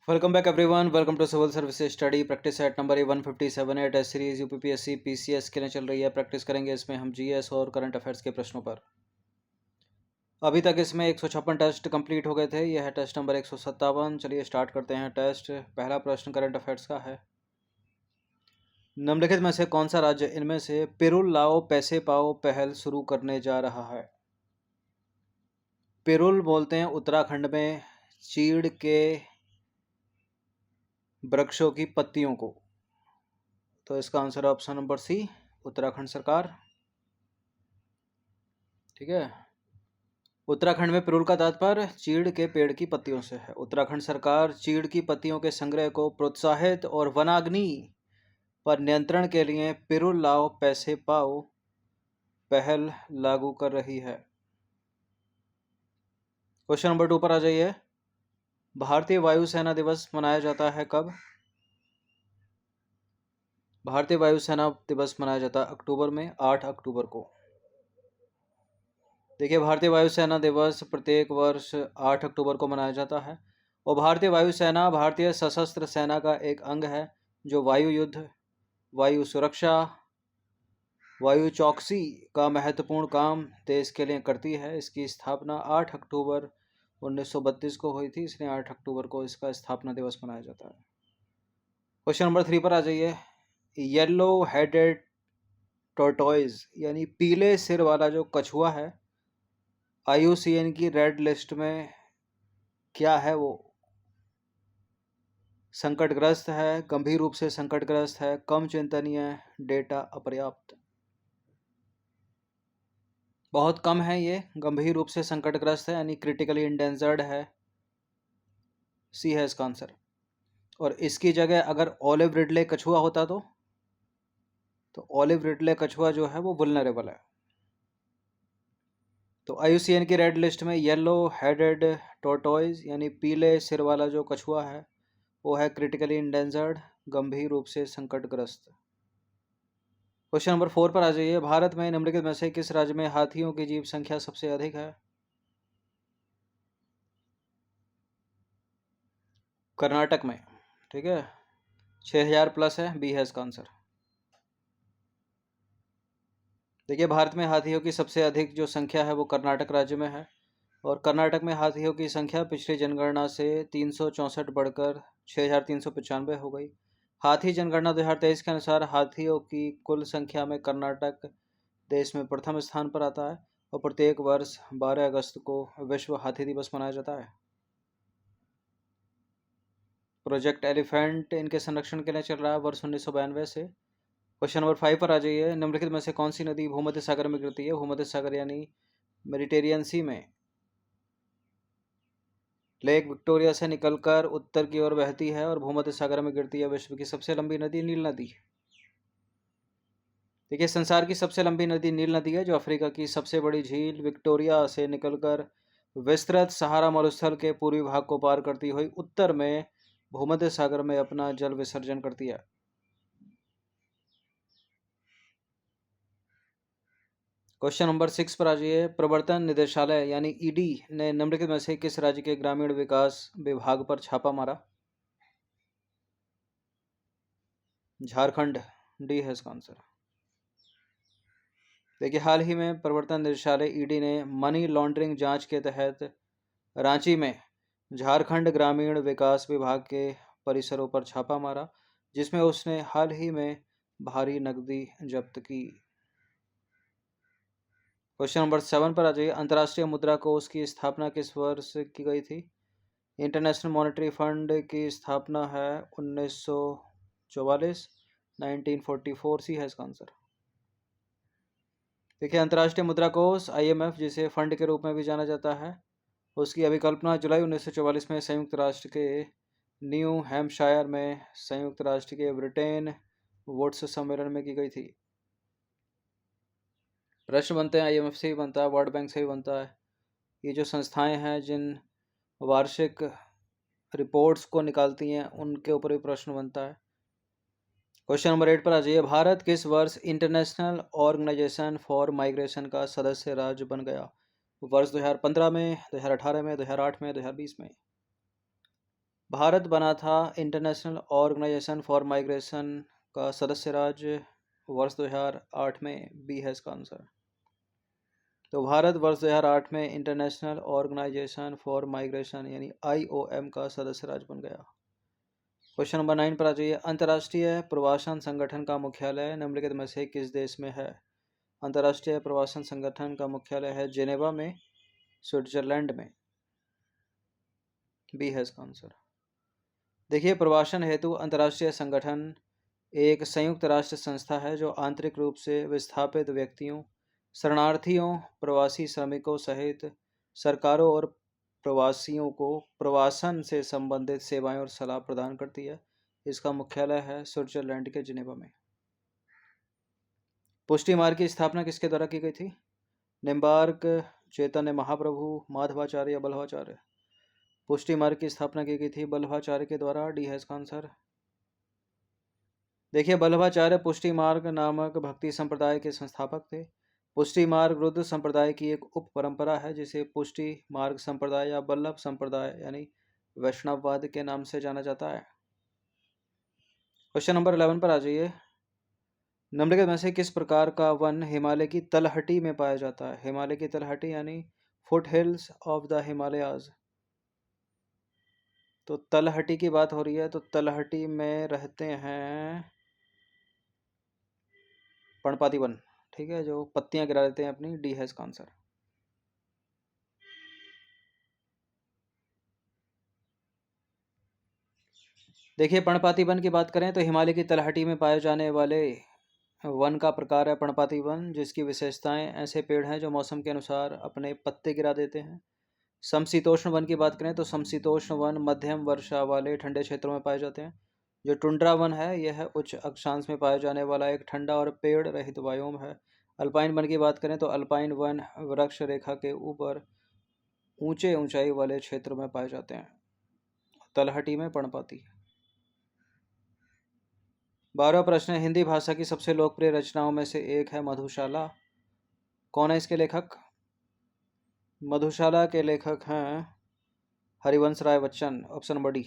Welcome back everyone. Welcome to Civil Services Study practice set number 157 है। Test series UPPSC PCS के लिए चल रही है। प्रैक्टिस करेंगे इसमें हम जीएस और करंट अफेयर्स के प्रश्नों पर। अभी तक इसमें 156 टेस्ट कंप्लीट हो गए थे। यह है टेस्ट नंबर 157। चलिए स्टार्ट करते हैं टेस्ट। पहला प्रश्न करंट अफेयर्स का है। निम्नलिखित में से कौन सा राज्य इनमें से पिरुल लाओ पैसे पाओ पहल शुरू करने जा रहा है? पिरुल बोलते हैं उत्तराखंड में चीड़ के वृक्षों की पत्तियों को। तो इसका आंसर है ऑप्शन नंबर सी, उत्तराखंड सरकार। ठीक है, उत्तराखंड में पिरुल का तात्पर्य चीड़ के पेड़ की पत्तियों से है। उत्तराखंड सरकार चीड़ की पत्तियों के संग्रह को प्रोत्साहित और वनाग्नि पर नियंत्रण के लिए पिरुल लाओ पैसे पाओ पहल लागू कर रही है। क्वेश्चन नंबर 2 पर आ जाइए। भारतीय वायुसेना दिवस मनाया जाता है कब? भारतीय वायुसेना दिवस मनाया जाता है अक्टूबर में, 8 अक्टूबर को। देखिए, भारतीय वायुसेना दिवस प्रत्येक वर्ष 8 अक्टूबर को मनाया जाता है और भारतीय वायुसेना भारतीय सशस्त्र सेना का एक अंग है जो वायु युद्ध, वायु सुरक्षा, वायु चौकसी का महत्वपूर्ण काम देश के लिए करती है। इसकी स्थापना 8 अक्टूबर 1932 को हुई थी, इसलिए 8 अक्टूबर को इसका स्थापना दिवस मनाया जाता है। क्वेश्चन नंबर 3 पर आ जाइए। येलो हेडेड टोर्टोइज यानी पीले सिर वाला जो कछुआ है, IUCN की रेड लिस्ट में क्या है वो? संकटग्रस्त है, गंभीर रूप से संकटग्रस्त है, कम चिंतनीय, डेटा अपर्याप्त। बहुत कम है, ये गंभीर रूप से संकटग्रस्त है यानी क्रिटिकली इंडेंजर्ड है। सी है इसका आंसर। और इसकी जगह अगर ऑलिव रिडले कछुआ होता तो ऑलिव रिडले कछुआ जो है वो वुल्नरेबल है। तो IUCN की रेड लिस्ट में येलो हेडेड टोर्टोइज यानी पीले सिर वाला जो कछुआ है वो है क्रिटिकली इंडेंजर्ड, गंभीर रूप से संकटग्रस्त। क्वेश्चन नंबर 4 पर आ जाइए। भारत में निम्नलिखित में से किस राज्य में हाथियों की जीव संख्या सबसे अधिक है? कर्नाटक में। ठीक है, 6000 प्लस है, बी है इसका आंसर। देखिए, भारत में हाथियों की सबसे अधिक जो संख्या है वो कर्नाटक राज्य में है और कर्नाटक में हाथियों की संख्या पिछली जनगणना से 364 बढ़कर 6395 हो गई। हाथी जनगणना 2023 के अनुसार हाथियों की कुल संख्या में कर्नाटक देश में प्रथम स्थान पर आता है और प्रत्येक वर्ष 12 अगस्त को विश्व हाथी दिवस मनाया जाता है। प्रोजेक्ट एलिफेंट इनके संरक्षण के लिए चल रहा है वर्ष 1992 से। क्वेश्चन नंबर 5 पर आ जाइए। निम्नलिखित में से कौन सी नदी भूमध्य सागर में गिरती है? भूमध्य सागर यानी मेडिटेरियन सी में लेक विक्टोरिया से निकलकर उत्तर की ओर बहती है और भूमध्य सागर में गिरती है। विश्व की सबसे लंबी नदी नील नदी। देखिए, संसार की सबसे लंबी नदी नील नदी है जो अफ्रीका की सबसे बड़ी झील विक्टोरिया से निकलकर विस्तृत सहारा मरुस्थल के पूर्वी भाग को पार करती हुई उत्तर में भूमध्य सागर में अपना जल विसर्जन करती है। क्वेश्चन नंबर 6 पर आ जाइए। प्रवर्तन निदेशालय यानी ईडी ने निम्नलिखित में से किस राज्य के ग्रामीण विकास विभाग पर छापा मारा? झारखंड, डी है इसका आंसर। देखिए, हाल ही में प्रवर्तन निदेशालय ईडी ने मनी लॉन्ड्रिंग जांच के तहत रांची में झारखंड ग्रामीण विकास विभाग के परिसरों पर छापा मारा, जिसमें उसने हाल ही में भारी नकदी जब्त की। क्वेश्चन नंबर 7 पर आ जाइए। अंतर्राष्ट्रीय मुद्रा कोष की स्थापना किस वर्ष की गई थी? इंटरनेशनल मॉनेटरी फंड की स्थापना है 1944, 1944 सी है इसका आंसर। देखिए, अंतर्राष्ट्रीय मुद्रा कोष IMF जिसे फंड के रूप में भी जाना जाता है, उसकी अभिकल्पना जुलाई 1944 में संयुक्त राष्ट्र के न्यू हैम्पशायर में संयुक्त राष्ट्र के ब्रिटेन वुड्स सम्मेलन में की गई थी। प्रश्न बनते हैं, IMF से ही बनता है, वर्ल्ड बैंक से ही बनता है। ये जो संस्थाएं हैं जिन वार्षिक रिपोर्ट्स को निकालती हैं उनके ऊपर भी प्रश्न बनता है। क्वेश्चन नंबर 8 पर आ जाइए। भारत किस वर्ष इंटरनेशनल ऑर्गेनाइजेशन फॉर माइग्रेशन का सदस्य राज्य बन गया? वर्ष 2015 में, 2018 में, 2008 में, 2020 में। भारत बना था इंटरनेशनल ऑर्गेनाइजेशन फॉर माइग्रेशन का सदस्य राज्य वर्ष 2008 में? बी है इसका आंसर। तो भारत वर्ष 2008 में इंटरनेशनल ऑर्गेनाइजेशन फॉर माइग्रेशन यानी IOM का सदस्य राज्य बन गया। क्वेश्चन नंबर 9 पर आ जाइए। अंतर्राष्ट्रीय प्रवासन संगठन का मुख्यालय निम्नलिखित में से किस देश में है? अंतर्राष्ट्रीय प्रवासन संगठन का मुख्यालय है जेनेवा में, स्विट्जरलैंड में। बी है इसका आंसर। देखिए, प्रवासन हेतु अंतर्राष्ट्रीय संगठन एक संयुक्त राष्ट्र संस्था है जो आंतरिक रूप से विस्थापित व्यक्तियों, शरणार्थियों, प्रवासी श्रमिकों सहित सरकारों और प्रवासियों को प्रवासन से संबंधित सेवाएं और सलाह प्रदान करती है। इसका मुख्यालय है स्विट्जरलैंड के जिनेवा में। पुष्टि मार्ग की स्थापना किसके द्वारा की गई थी? निम्बार्क, चैतन्य महाप्रभु, माधवाचार्य या बल्लभाचार्य? पुष्टि मार्ग की स्थापना की गई थी बल्लभाचार्य के द्वारा। डी है इसका आंसर। देखिए, बल्लभाचार्य पुष्टि मार्ग नामक भक्ति संप्रदाय के संस्थापक थे। पुष्टि मार्ग रुद्र संप्रदाय की एक उप परंपरा है जिसे पुष्टि मार्ग संप्रदाय या बल्लभ संप्रदाय यानी वैष्णववाद के नाम से जाना जाता है। क्वेश्चन नंबर 11 पर आ जाइए। निम्नलिखित में से किस प्रकार का वन हिमालय की तलहटी में पाया जाता है? हिमालय की तलहटी यानी foot hills of the Himalayas. तो तलहटी की बात हो रही है, तो तलहटी में रहते हैं पर्णपाती वन, ठीक है, जो पत्तियां गिरा देते हैं अपनी। डी है इसका आंसर। देखिए, पर्णपाती वन की बात करें तो हिमालय की तलहटी में पाए जाने वाले वन का प्रकार है पर्णपाती वन, जिसकी विशेषताएं ऐसे पेड़ हैं जो मौसम के अनुसार अपने पत्ते गिरा देते हैं। समशीतोष्ण वन की बात करें तो समशीतोष्ण वन मध्यम वर्षा वाले ठंडे क्षेत्रों में पाए जाते हैं। जो टुंड्रा वन है यह उच्च अक्षांश में पाया जाने वाला एक ठंडा और पेड़ रहित वायोम है। अल्पाइन वन की बात करें तो अल्पाइन वन वृक्ष रेखा के ऊपर ऊंचे ऊंचाई वाले क्षेत्र में पाए जाते हैं। तलहटी में पर्णपाती। 12वां प्रश्न है, हिंदी भाषा की सबसे लोकप्रिय रचनाओं में से एक है मधुशाला। कौन है इसके लेखक? मधुशाला के लेखक हैं Harivansh Rai Bachchan. Option number D.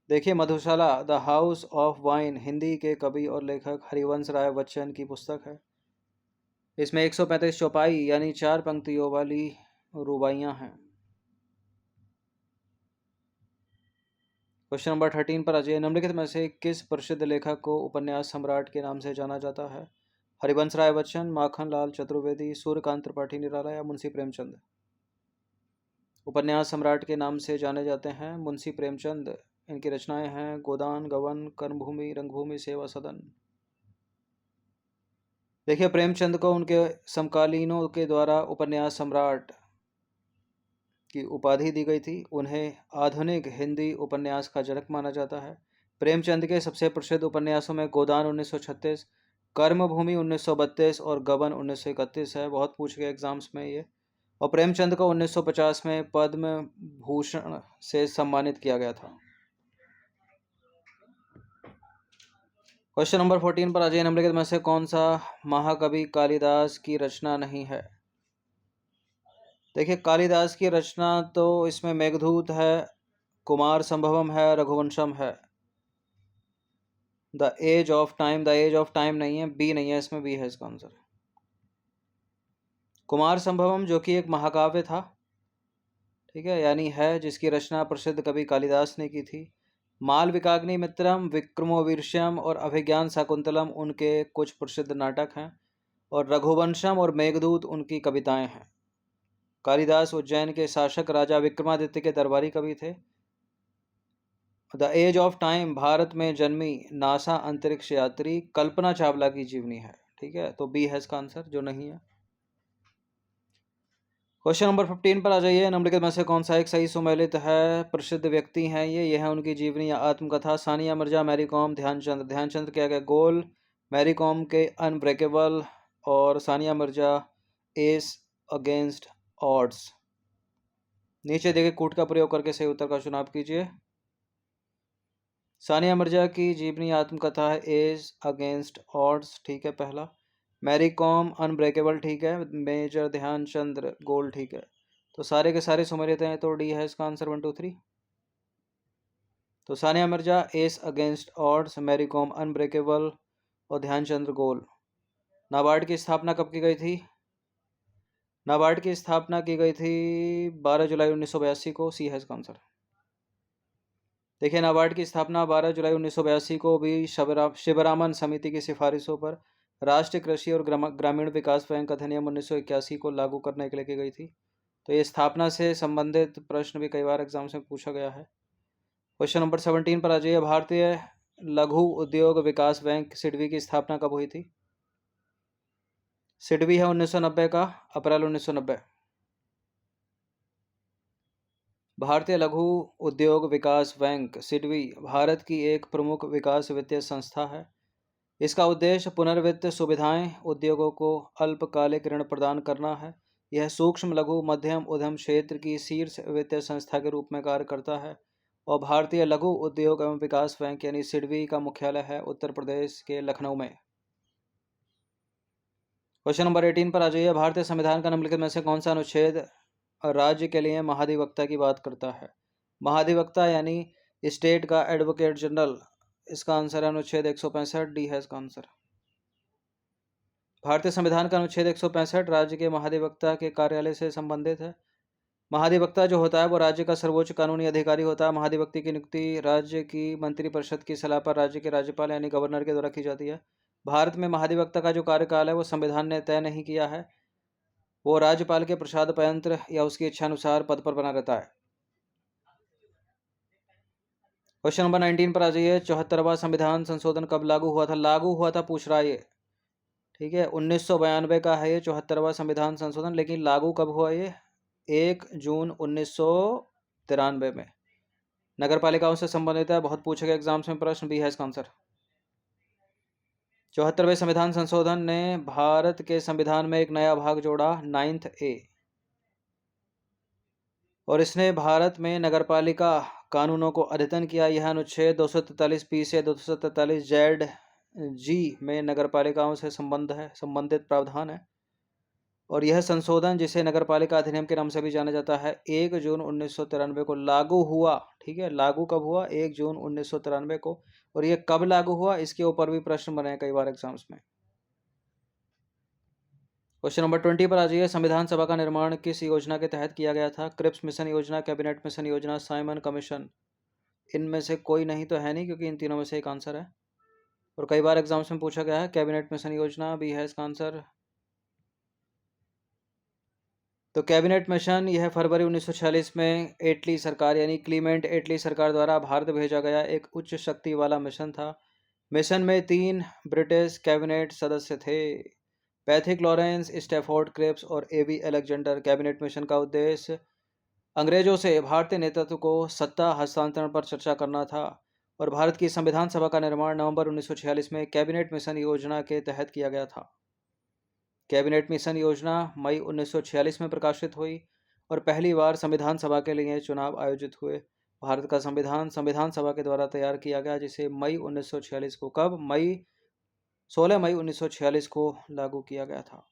देखिए, Madhushala the house of wine Hindi के कवि और लेखक हरिवंश राय बच्चन की पुस्तक है। इसमें 135 चौपाई यानी 4 पंक्तियों वाली रुबाइयां हैं। क्वेश्चन नंबर 13 पर आ जाइए। निम्नलिखित में से किस प्रसिद्ध लेखक को उपन्यास सम्राट के नाम से जाना जाता है? हरिवंश राय बच्चन, माखन लाल चतुर्वेदी, सूर्यकांत त्रिपाठी निराला या मुंशी प्रेमचंद? उपन्यास सम्राट के नाम से जाने जाते हैं मुंशी प्रेमचंद। इनकी रचनाएं हैं गोदान, गबन, कर्मभूमि, रंगभूमि, सेवा सदन। देखिए, प्रेमचंद को उनके समकालीनों के द्वारा उपन्यास सम्राट की उपाधि दी गई थी। उन्हें आधुनिक हिंदी उपन्यास का जनक माना जाता है। प्रेमचंद के सबसे प्रसिद्ध उपन्यासों में गोदान 1936, कर्मभूमि 1932 और गबन 1931 है। बहुत पूछ गए एग्जाम्स में ये। और प्रेमचंद को 1950 में पद्म भूषण से सम्मानित किया गया था। क्वेश्चन नंबर 14 पर आ जाइए। निम्नलिखित में से कौन सा महाकवि कालिदास की रचना नहीं है? देखिए, कालिदास की रचना तो इसमें मेघदूत है, कुमार संभवम है, रघुवंशम है। The age of time, the age of time नहीं है, बी नहीं है इसमें, बी है इसका आंसर। कुमार संभवम जो कि एक महाकाव्य था, ठीक है, यानी है, जिसकी रचना प्रसिद्ध कवि कालिदास ने की थी। मालविकाग्निमित्रम, विक्रमोर्वशीयम और अभिज्ञान शाकुंतलम उनके कुछ प्रसिद्ध नाटक हैं और रघुवंशम और मेघदूत उनकी कविताएं हैं। कालिदास उज्जैन के शासक राजा विक्रमादित्य के दरबारी कवि थे। The age of time Bharat में जन्मी नासा अंतरिक्ष यात्री कल्पना चावला की जीवनी है, ठीक है, तो बी है इसका आंसर, जो नहीं है। क्वेश्चन नंबर 15 पर आ जाइए। निम्नलिखित में से कौन सा एक सही सुमेलित है? प्रसिद्ध व्यक्ति हैं ये है उनकी जीवनी या आत्मकथा। सानिया मिर्जा, मैरी कॉम, ध्यानचंद। ध्यानचंद के आगे गोल, मैरी कॉम के अनब्रेकेबल और Sania Mirza ace against odds. नीचे देखे कूट का प्रयोग करके सही उत्तर का चुनाव कीजिए। सानिया मिर्जा की जीवनी आत्मकथा है एज अगेंस्ट ऑड्स, ठीक है, पहला। मैरी कॉम अनब्रेकेबल, ठीक है। मेजर ध्यानचंद गोल्ड, ठीक है। तो सारे के सारे सुमेलित हैं, तो डी है इसका आंसर 1 2 3। तो Sania Mirza ace against odds, Mary Kom unbreakable और ध्यानचंद्र गोल। नाबार्ड की स्थापना कब की गई थी? नाबार्ड की स्थापना की गई थी 12 जुलाई 1982 को। सी हैज़ आंसर। देखिए, नाबार्ड की स्थापना 12 जुलाई 1982 को भी शिवरामन समिति की सिफारिशों पर राष्ट्रीय कृषि और ग्रामीण विकास बैंक अधिनियम 1981 को लागू करने के लिए की गई थी। तो ये स्थापना से संबंधित प्रश्न भी कई बार एग्जाम में पूछा गया है। क्वेश्चन नंबर 17 पर आ जाइए। भारतीय लघु उद्योग विकास बैंक सिडबी की स्थापना कब हुई थी? सिडबी है 1990 का, अप्रैल 1990। भारतीय लघु उद्योग विकास बैंक सिडबी भारत की एक प्रमुख विकास वित्तीय संस्था है। इसका उद्देश्य पुनर्वित्त सुविधाएं उद्योगों को अल्पकालिक ऋण प्रदान करना है। यह सूक्ष्म लघु मध्यम उद्यम क्षेत्र की शीर्ष वित्तीय संस्था के रूप में कार्य करता है और भारतीय लघु उद्योग एवं विकास बैंक यानी सिडबी का मुख्यालय है उत्तर प्रदेश के लखनऊ में। क्वेश्चन नंबर 18 पर आ जाइए। भारतीय संविधान का निम्नलिखित में से कौन सा अनुच्छेद राज्य के लिए महाधिवक्ता की बात करता है? महाधिवक्ता यानी स्टेट का एडवोकेट जनरल। इसका आंसर है अनुच्छेद 165। डी है इसका आंसर। भारतीय संविधान का अनुच्छेद 165 राज्य के महाधिवक्ता के कार्यालय से संबंधित है। महाधिवक्ता जो होता है वो राज्य का सर्वोच्च कानूनी अधिकारी होता है। महाधिवक्ता की नियुक्ति राज्य की मंत्रिपरिषद की सलाह पर राज्य के राज्यपाल यानी गवर्नर के द्वारा की जाती है। भारत में महाधिवक्ता का जो कार्यकाल है वो संविधान ने तय नहीं किया है। वो राज्यपाल के प्रसाद या उसकी इच्छा अनुसार पद पर बना रहता है। क्वेश्चन नंबर 19 पर आ जाइए। 74वां संविधान संशोधन कब लागू हुआ था? लागू हुआ था पूछ रहा है ये, ठीक है। 1992 का है ये 74वां संविधान संशोधन, लेकिन लागू कब हुआ ये? 1 जून 1993 में। नगर पालिकाओं से संबंधित है, बहुत पूछे गए एग्जाम्स में प्रश्न। भी है इसका आंसर। 74वें संविधान संशोधन ने भारत के संविधान में एक नया भाग जोड़ा, 9th A, और इसने भारत में नगरपालिका कानूनों को अद्यतन किया। यह अनुच्छेद 243 से 243 ZG में नगरपालिकाओं से संबंधित प्रावधान है। और यह संशोधन, जिसे नगरपालिका अधिनियम के नाम से भी जाना जाता है, 1 जून 1993 को लागू हुआ। ठीक है, लागू कब हुआ? 1 जून 1993 को। और यह कब लागू हुआ, इसके ऊपर भी प्रश्न बने कई बार एग्जाम्स में। क्वेश्चन नंबर 20 पर आ जाइए। संविधान सभा का निर्माण किस योजना के तहत किया गया था? क्रिप्स मिशन योजना, कैबिनेट मिशन योजना, साइमन कमीशन। इनमें से कोई नहीं तो है नहीं, क्योंकि इन तीनों में से एक आंसर है और कई बार एग्जाम्स में पूछा गया है। कैबिनेट मिशन योजना भी है इसका आंसर। तो कैबिनेट मिशन यह फरवरी 1946 में एटली सरकार यानी क्लीमेंट एटली सरकार द्वारा भारत भेजा गया एक उच्च शक्ति वाला मिशन था। मिशन में 3 ब्रिटिश कैबिनेट सदस्य थे, पैथिक लॉरेंस, स्टैफोर्ड क्रिप्स और एवी अलेक्जेंडर। कैबिनेट मिशन का उद्देश्य अंग्रेजों से भारतीय नेतृत्व को सत्ता हस्तांतरण पर चर्चा करना था और भारत की संविधान सभा का निर्माण नवंबर 1946 में कैबिनेट मिशन योजना के तहत किया गया था। कैबिनेट मिशन योजना मई 1946 में प्रकाशित हुई और पहली बार संविधान सभा के लिए चुनाव आयोजित हुए। भारत का संविधान सभा के द्वारा तैयार किया गया, जिसे मई 1946 को, कब? 16 मई 1946 को लागू किया गया था।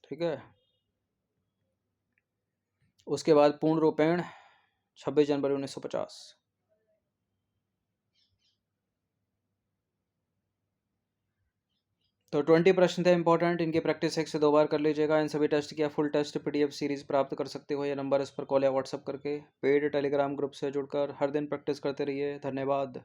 ठीक है, उसके बाद पूर्ण रूपेण 26 जनवरी 1950। तो 20 प्रश्न थे इंपॉर्टेंट, इनकी प्रैक्टिस 1 से 2 बार कर लीजिएगा। इन सभी टेस्ट की फुल टेस्ट PDF सीरीज प्राप्त कर सकते हो। यह नंबर इस पर कॉल या व्हाट्सअप करके पेड टेलीग्राम ग्रुप से जुड़कर हर दिन प्रैक्टिस करते रहिए। धन्यवाद।